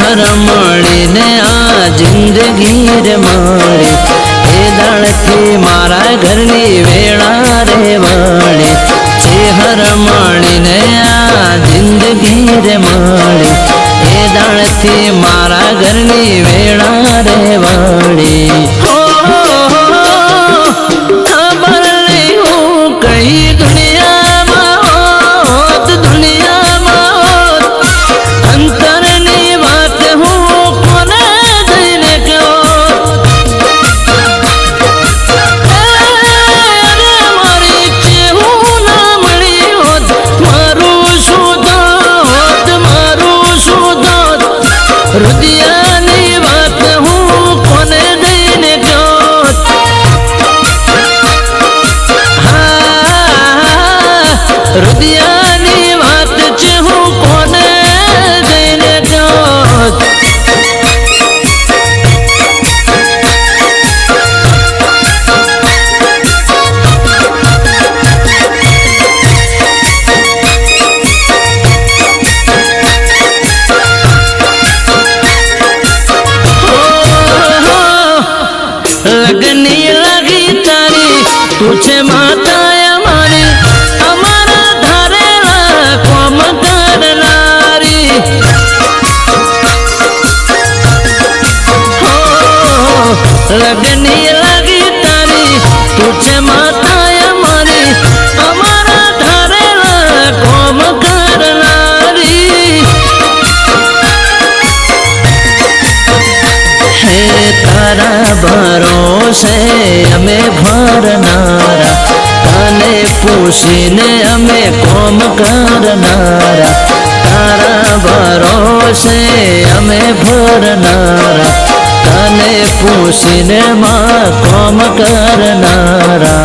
हर मळी ने आ जिंदगी रे मारी ए दाड़ थी मारा घरनी वेळा रे वाली हर मळी ने आ जिंदगी रे मारी ए दाड़ थी मारा घरनी वेळा रे वाली खबर नहीं हूँ कहीं दुनिया रुदियानी बात हूँ कोने देने क्यों रुदियानी बात हूँ कोने देने क्यों लगनी लगी तारी तुझे माता हमारी हमारा धरेला कम करनारी लगनी लगी तारी तुझे माता हमारी हमारा धरेला कम करनारी है तारा भरोसे हमें भरनारा तने पूछीने हमें कोम करनारा तारा भरोसे हमें भरनारा तने पूछीने माँ कोम करनारा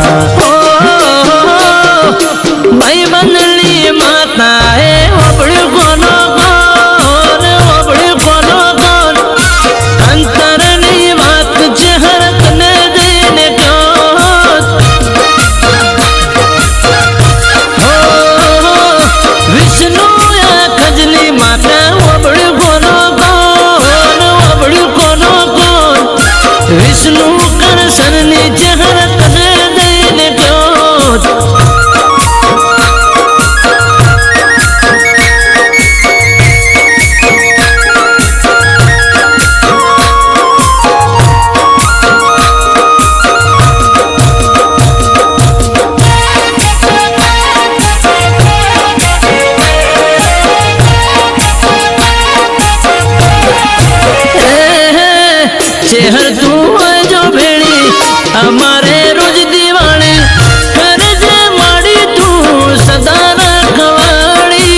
भाई बनली माता है अपने कोनो कौन अपने कोनो कौन अंतर नहीं बात जहरत ने देने क्यों विष्णु या खजली माता वबड़ी कोनो कौन विष्णु कर सरनी जहरत ने देने क्यों शहर तू है जो भेड़ी हमारे रोज दीवानी कर जे माड़ी तू सदा रखवाड़ी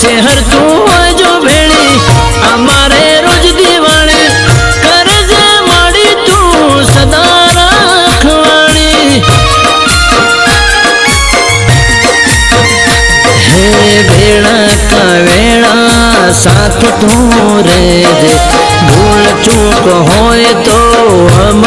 शहर तू है जो भेड़ी हमारे रोज दीवानी कर जे माड़ी तू सदा रखवाड़ी हे भेड़ा का वेड़ा साथ तू रे जे भूल चूक होए तो हम